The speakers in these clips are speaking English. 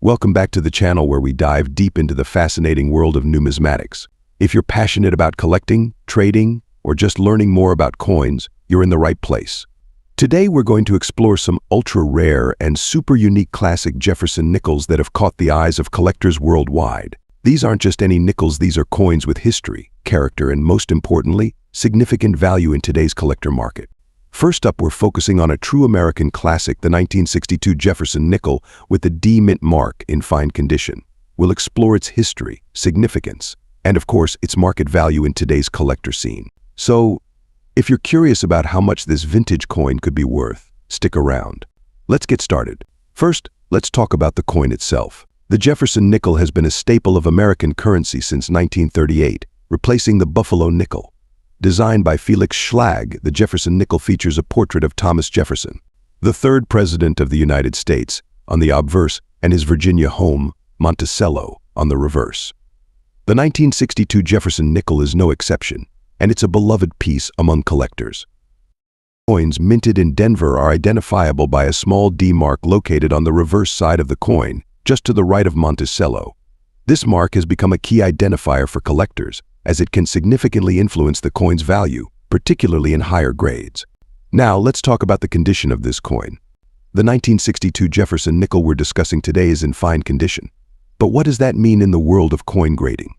Welcome back to the channel where we dive deep into the fascinating world of numismatics. If you're passionate about collecting, trading, or just learning more about coins, you're in the right place. Today we're going to explore some ultra-rare and super unique classic Jefferson nickels that have caught the eyes of collectors worldwide. These aren't just any nickels, these are coins with history, character, and most importantly, significant value in today's collector market. First up, we're focusing on a true American classic, the 1962 Jefferson nickel with the D mint mark in fine condition. We'll explore its history, significance, and of course, its market value in today's collector scene. So, if you're curious about how much this vintage coin could be worth, stick around. Let's get started. First, let's talk about the coin itself. The Jefferson nickel has been a staple of American currency since 1938, replacing the Buffalo nickel. Designed by Felix Schlag, the Jefferson nickel features a portrait of Thomas Jefferson, the third president of the United States, on the obverse, and his Virginia home, Monticello, on the reverse. The 1962 Jefferson nickel is no exception, and it's a beloved piece among collectors. Coins minted in Denver are identifiable by a small D mark located on the reverse side of the coin, just to the right of Monticello. This mark has become a key identifier for collectors, as it can significantly influence the coin's value, particularly in higher grades. Now, let's talk about the condition of this coin. The 1962 Jefferson nickel we're discussing today is in fine condition. But what does that mean in the world of coin grading?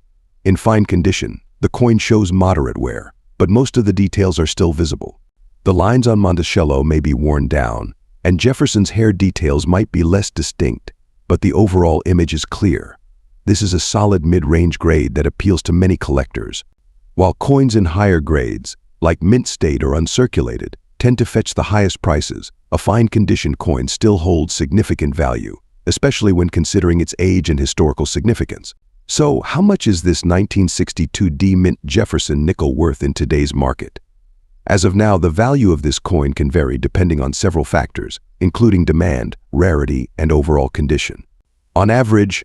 In fine condition, the coin shows moderate wear, but most of the details are still visible. The lines on Monticello may be worn down, and Jefferson's hair details might be less distinct, but the overall image is clear. This is a solid mid-range grade that appeals to many collectors. While coins in higher grades, like mint state or uncirculated, tend to fetch the highest prices, a fine condition coin still holds significant value, especially when considering its age and historical significance. So, how much is this 1962 D mint Jefferson nickel worth in today's market? As of now, the value of this coin can vary depending on several factors, including demand, rarity, and overall condition. On average,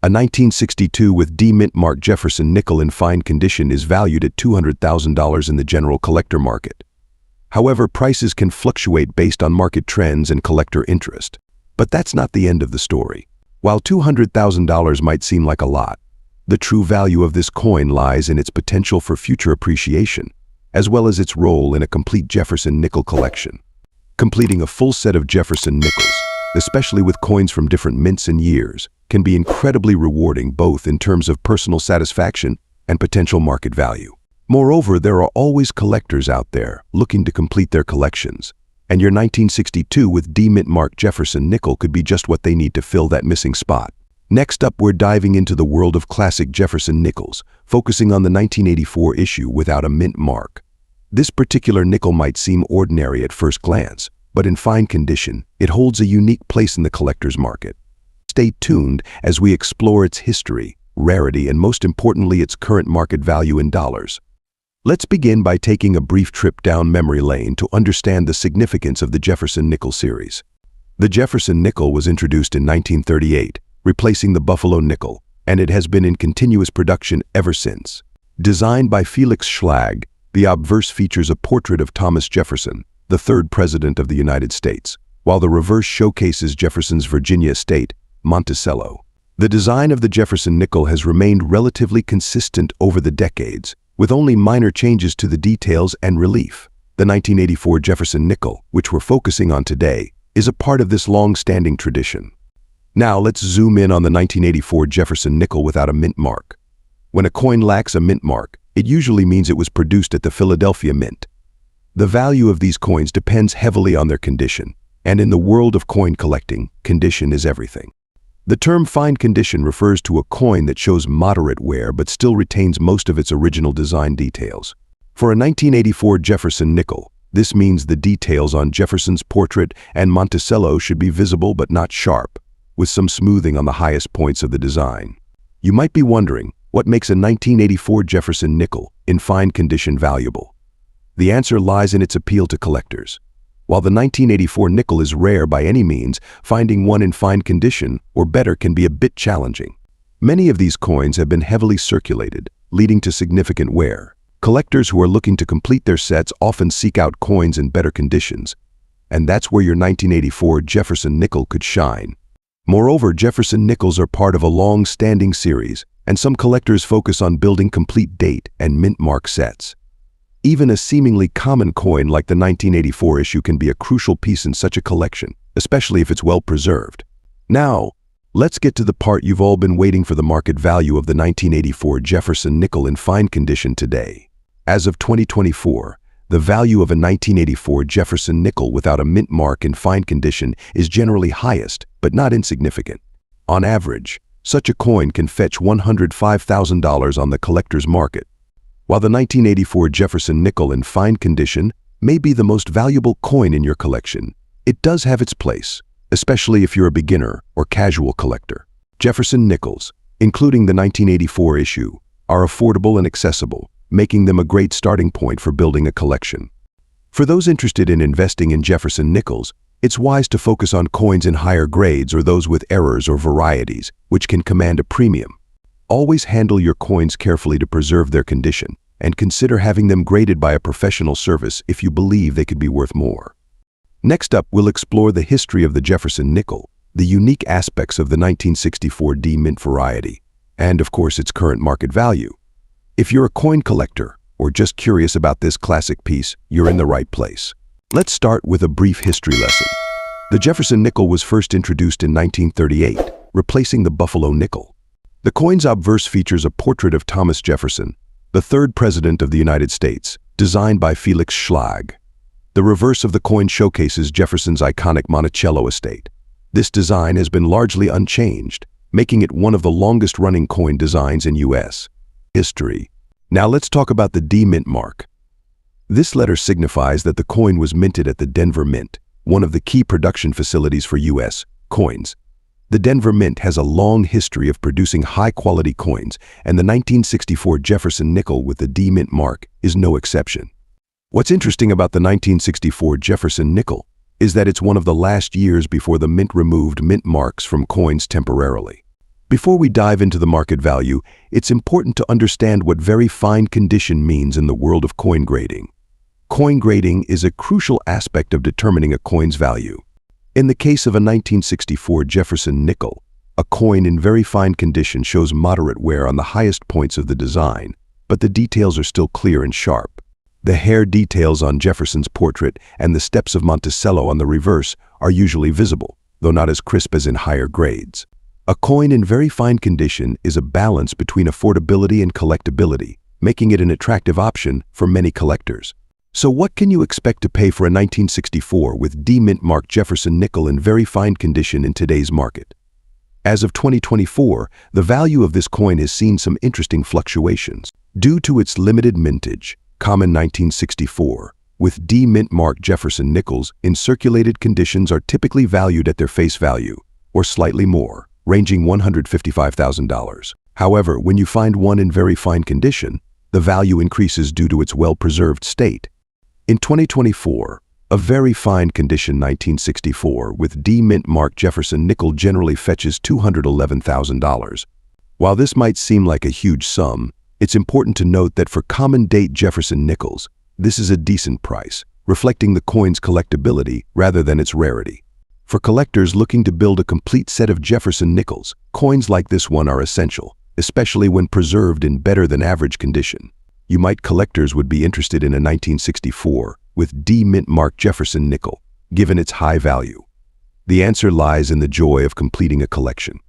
a 1962 with D mint mark Jefferson nickel in fine condition is valued at $200,000 in the general collector market. However, prices can fluctuate based on market trends and collector interest. But that's not the end of the story. While $200,000 might seem like a lot, the true value of this coin lies in its potential for future appreciation, as well as its role in a complete Jefferson nickel collection. Completing a full set of Jefferson nickels, especially with coins from different mints and years, can be incredibly rewarding both in terms of personal satisfaction and potential market value. Moreover, there are always collectors out there looking to complete their collections, and your 1962 with D mint mark Jefferson nickel could be just what they need to fill that missing spot. Next up, we're diving into the world of classic Jefferson nickels, focusing on the 1984 issue without a mint mark. This particular nickel might seem ordinary at first glance, but in fine condition, it holds a unique place in the collector's market. Stay tuned as we explore its history, rarity, and most importantly, its current market value in dollars. Let's begin by taking a brief trip down memory lane to understand the significance of the Jefferson nickel series. The Jefferson nickel was introduced in 1938, replacing the Buffalo nickel, and it has been in continuous production ever since. Designed by Felix Schlag, the obverse features a portrait of Thomas Jefferson, the third president of the United States, while the reverse showcases Jefferson's Virginia estate, Monticello. The design of the Jefferson nickel has remained relatively consistent over the decades, with only minor changes to the details and relief. The 1984 Jefferson nickel, which we're focusing on today, is a part of this long-standing tradition. Now let's zoom in on the 1984 Jefferson nickel without a mint mark. When a coin lacks a mint mark, it usually means it was produced at the Philadelphia Mint. The value of these coins depends heavily on their condition, and in the world of coin collecting, condition is everything. The term fine condition refers to a coin that shows moderate wear but still retains most of its original design details. For a 1984 Jefferson nickel, this means the details on Jefferson's portrait and Monticello should be visible but not sharp, with some smoothing on the highest points of the design. You might be wondering, what makes a 1984 Jefferson nickel in fine condition valuable? The answer lies in its appeal to collectors. While the 1984 nickel is rare by any means, finding one in fine condition or better can be a bit challenging. Many of these coins have been heavily circulated, leading to significant wear. Collectors who are looking to complete their sets often seek out coins in better conditions, and that's where your 1984 Jefferson nickel could shine. Moreover, Jefferson nickels are part of a long-standing series, and some collectors focus on building complete date and mint mark sets. Even a seemingly common coin like the 1984 issue can be a crucial piece in such a collection, especially if it's well preserved. Now, let's get to the part you've all been waiting for: the market value of the 1984 Jefferson nickel in fine condition today. As of 2024, the value of a 1984 Jefferson nickel without a mint mark in fine condition is generally highest, but not insignificant. On average, such a coin can fetch $105,000 on the collector's market. While the 1984 Jefferson nickel in fine condition may be the most valuable coin in your collection, it does have its place, especially if you're a beginner or casual collector. Jefferson nickels, including the 1984 issue, are affordable and accessible, making them a great starting point for building a collection. For those interested in investing in Jefferson nickels, it's wise to focus on coins in higher grades or those with errors or varieties, which can command a premium. Always handle your coins carefully to preserve their condition, and consider having them graded by a professional service if you believe they could be worth more. Next up, we'll explore the history of the Jefferson nickel, the unique aspects of the 1964 D mint variety, and of course its current market value. If you're a coin collector or just curious about this classic piece, you're in the right place. Let's start with a brief history lesson. The Jefferson nickel was first introduced in 1938, replacing the Buffalo nickel. The coin's obverse features a portrait of Thomas Jefferson, the third president of the United States, designed by Felix Schlag. The reverse of the coin showcases Jefferson's iconic Monticello estate. This design has been largely unchanged, making it one of the longest-running coin designs in U.S. history. Now let's talk about the D mint mark. This letter signifies that the coin was minted at the Denver Mint, one of the key production facilities for U.S. coins. The Denver Mint has a long history of producing high-quality coins, and the 1964 Jefferson nickel with the D mint mark is no exception. What's interesting about the 1964 Jefferson nickel is that it's one of the last years before the mint removed mint marks from coins temporarily. Before we dive into the market value, it's important to understand what very fine condition means in the world of coin grading. Coin grading is a crucial aspect of determining a coin's value. In the case of a 1964 Jefferson nickel, a coin in very fine condition shows moderate wear on the highest points of the design, but the details are still clear and sharp. The hair details on Jefferson's portrait and the steps of Monticello on the reverse are usually visible, though not as crisp as in higher grades. A coin in very fine condition is a balance between affordability and collectability, making it an attractive option for many collectors. So what can you expect to pay for a 1964 with D mint mark Jefferson nickel in very fine condition in today's market? As of 2024, the value of this coin has seen some interesting fluctuations. Due to its limited mintage, common 1964 with D mint mark Jefferson nickels in circulated conditions are typically valued at their face value, or slightly more, ranging $155,000. However, when you find one in very fine condition, the value increases due to its well-preserved state. In 2024, a very fine condition 1964 with D mint mark Jefferson nickel generally fetches $211,000. While this might seem like a huge sum, it's important to note that for common date Jefferson nickels, this is a decent price, reflecting the coin's collectability rather than its rarity. For collectors looking to build a complete set of Jefferson nickels, coins like this one are essential, especially when preserved in better than average condition. Collectors would be interested in a 1964 with D mint mark Jefferson nickel, given its high value. The answer lies in the joy of completing a collection.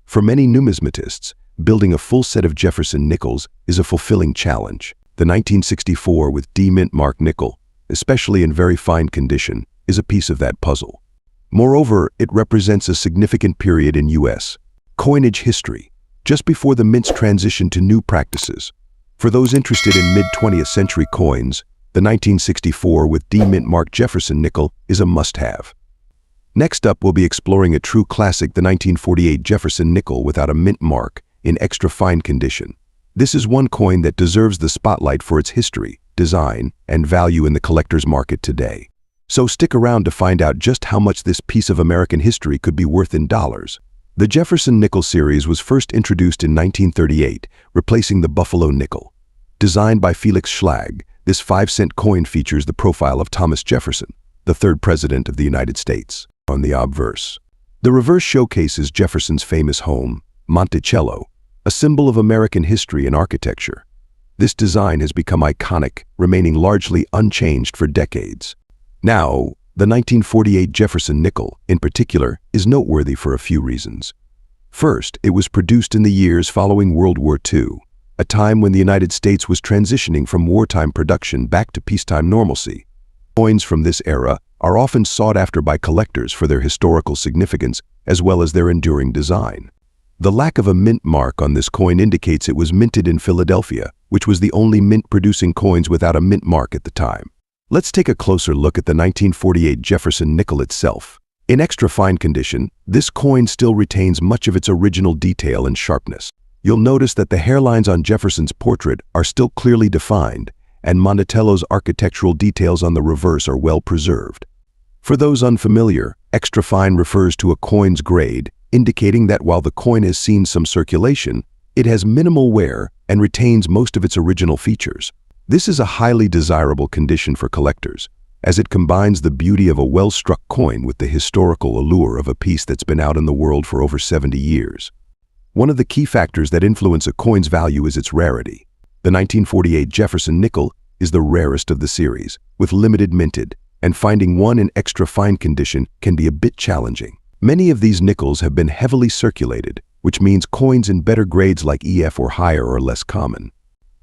For many numismatists, building a full set of Jefferson nickels is a fulfilling challenge. The 1964 with D mint mark nickel, especially in very fine condition, is a piece of that puzzle. Moreover, it represents a significant period in U.S. coinage history, just before the mint's transition to new practices. For those interested in mid-20th century coins, the 1964 with D mint mark Jefferson nickel is a must-have. Next up, we'll be exploring a true classic, the 1948 Jefferson nickel without a mint mark in extra fine condition. This is one coin that deserves the spotlight for its history, design, and value in the collector's market today. So stick around to find out just how much this piece of American history could be worth in dollars. The Jefferson nickel series was first introduced in 1938, replacing the Buffalo nickel. Designed by Felix Schlag, this 5-cent coin features the profile of Thomas Jefferson, the third president of the United States, on the obverse. The reverse showcases Jefferson's famous home, Monticello, a symbol of American history and architecture. This design has become iconic, remaining largely unchanged for decades. Now, the 1948 Jefferson nickel, in particular, is noteworthy for a few reasons. First, it was produced in the years following World War II, a time when the United States was transitioning from wartime production back to peacetime normalcy. Coins from this era are often sought after by collectors for their historical significance as well as their enduring design. The lack of a mint mark on this coin indicates it was minted in Philadelphia, which was the only mint-producing coins without a mint mark at the time. Let's take a closer look at the 1948 Jefferson nickel itself. In extra fine condition, this coin still retains much of its original detail and sharpness. You'll notice that the hairlines on Jefferson's portrait are still clearly defined, and Monticello's architectural details on the reverse are well preserved. For those unfamiliar, extra fine refers to a coin's grade, indicating that while the coin has seen some circulation, it has minimal wear and retains most of its original features. This is a highly desirable condition for collectors, as it combines the beauty of a well-struck coin with the historical allure of a piece that's been out in the world for over 70 years. One of the key factors that influence a coin's value is its rarity. The 1948 Jefferson nickel is the rarest of the series, with limited minted, and finding one in extra fine condition can be a bit challenging. Many of these nickels have been heavily circulated, which means coins in better grades like EF or higher are less common.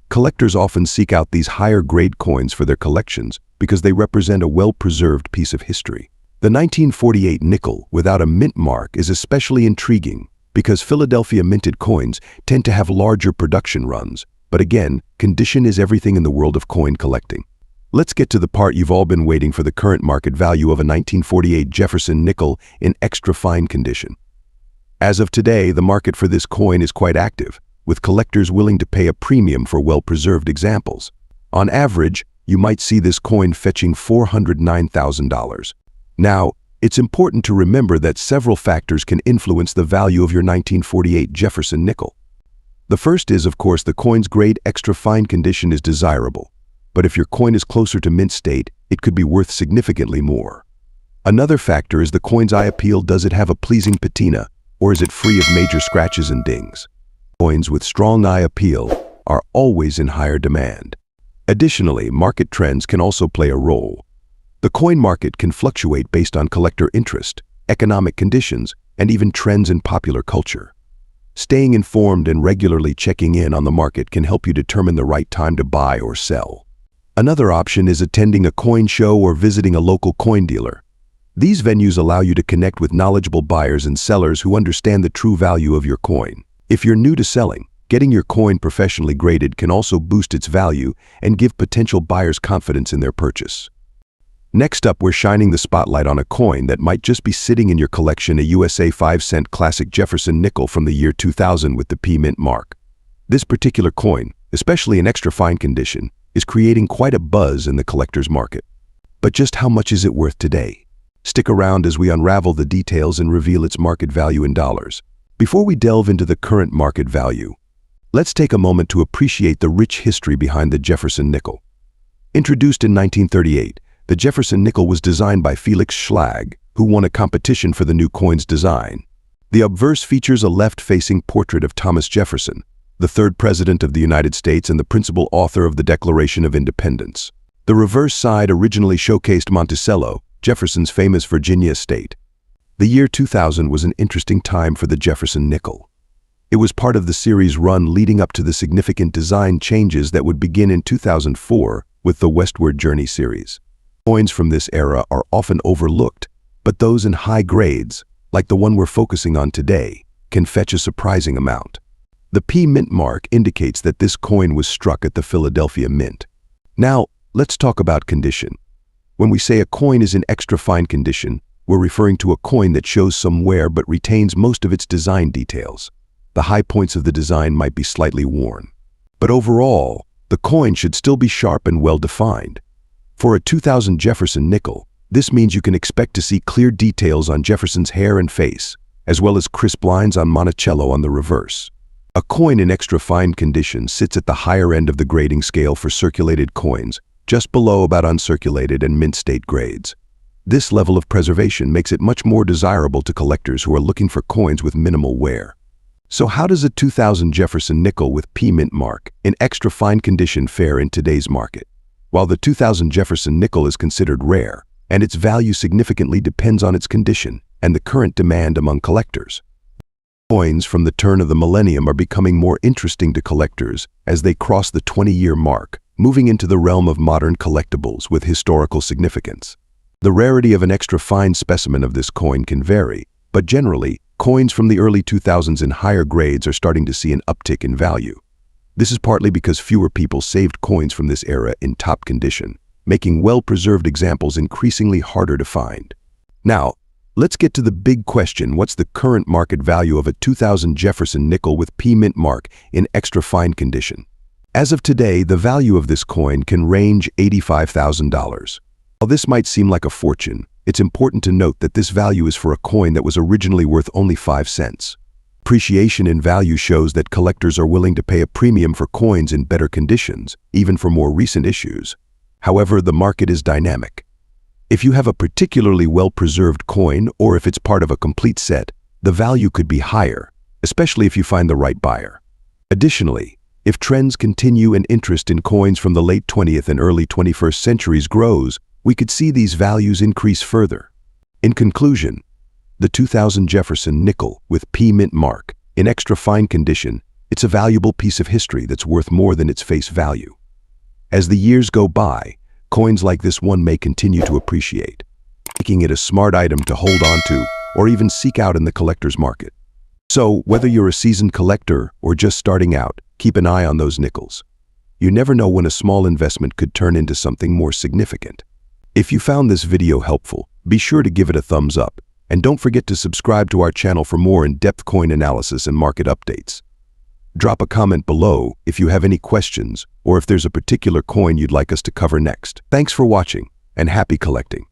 Collectors often seek out these higher-grade coins for their collections because they represent a well-preserved piece of history. The 1948 nickel without a mint mark is especially intriguing because Philadelphia minted coins tend to have larger production runs, but again, condition is everything in the world of coin collecting. Let's get to the part you've all been waiting for: the current market value of a 1948 Jefferson nickel in extra fine condition. As of today, the market for this coin is quite active, with collectors willing to pay a premium for well-preserved examples. On average, you might see this coin fetching $409,000. Now, it's important to remember that several factors can influence the value of your 1948 Jefferson nickel. The first is, of course, the coin's grade. Extra fine condition is desirable, but if your coin is closer to mint state, it could be worth significantly more. Another factor is the coin's eye appeal. Does it have a pleasing patina, or is it free of major scratches and dings? Coins with strong eye appeal are always in higher demand. Additionally, market trends can also play a role. The coin market can fluctuate based on collector interest, economic conditions, and even trends in popular culture. Staying informed and regularly checking in on the market can help you determine the right time to buy or sell. Another option is attending a coin show or visiting a local coin dealer. These venues allow you to connect with knowledgeable buyers and sellers who understand the true value of your coin. If you're new to selling, getting your coin professionally graded can also boost its value and give potential buyers confidence in their purchase. Next up, we're shining the spotlight on a coin that might just be sitting in your collection: a USA 5-cent classic Jefferson nickel from the year 2000 with the P mint mark. This particular coin, especially in extra fine condition, is creating quite a buzz in the collector's market. But just how much is it worth today? Stick around as we unravel the details and reveal its market value in dollars. Before we delve into the current market value, let's take a moment to appreciate the rich history behind the Jefferson nickel. Introduced in 1938, the Jefferson nickel was designed by Felix Schlag, who won a competition for the new coin's design. The obverse features a left-facing portrait of Thomas Jefferson, the third president of the United States and the principal author of the Declaration of Independence. The reverse side originally showcased Monticello, Jefferson's famous Virginia estate. The year 2000 was an interesting time for the Jefferson nickel. It was part of the series run leading up to the significant design changes that would begin in 2004 with the Westward Journey series. Coins from this era are often overlooked, but those in high grades, like the one we're focusing on today, can fetch a surprising amount. The P mint mark indicates that this coin was struck at the Philadelphia Mint. Now, let's talk about condition. When we say a coin is in extra fine condition, we're referring to a coin that shows some wear but retains most of its design details. The high points of the design might be slightly worn. But overall, the coin should still be sharp and well-defined. For a 2000 Jefferson nickel, this means you can expect to see clear details on Jefferson's hair and face, as well as crisp lines on Monticello on the reverse. A coin in extra fine condition sits at the higher end of the grading scale for circulated coins, just below about uncirculated and mint state grades. This level of preservation makes it much more desirable to collectors who are looking for coins with minimal wear. So how does a 2000 Jefferson nickel with P mint mark in extra fine condition fare in today's market? While the 2000 Jefferson nickel is considered rare, and its value significantly depends on its condition and the current demand among collectors, coins from the turn of the millennium are becoming more interesting to collectors as they cross the 20-year mark, moving into the realm of modern collectibles with historical significance. The rarity of an extra fine specimen of this coin can vary, but generally, coins from the early 2000s in higher grades are starting to see an uptick in value. This is partly because fewer people saved coins from this era in top condition, making well-preserved examples increasingly harder to find. Now, let's get to the big question: what's the current market value of a 2000 Jefferson nickel with P mint mark in extra fine condition? As of today, the value of this coin can range $85,000. While this might seem like a fortune, it's important to note that this value is for a coin that was originally worth only 5 cents. Appreciation in value shows that collectors are willing to pay a premium for coins in better conditions, even for more recent issues. However, the market is dynamic. If you have a particularly well-preserved coin, or if it's part of a complete set, the value could be higher, especially if you find the right buyer. Additionally, if trends continue and interest in coins from the late 20th and early 21st centuries grows, we could see these values increase further. In conclusion, the 2000 Jefferson nickel with P mint mark in extra fine condition, it's a valuable piece of history that's worth more than its face value. As the years go by, coins like this one may continue to appreciate, making it a smart item to hold on to or even seek out in the collector's market. So, whether you're a seasoned collector or just starting out, keep an eye on those nickels. You never know when a small investment could turn into something more significant. If you found this video helpful, be sure to give it a thumbs up, and don't forget to subscribe to our channel for more in-depth coin analysis and market updates. Drop a comment below if you have any questions or if there's a particular coin you'd like us to cover next. Thanks for watching, and happy collecting.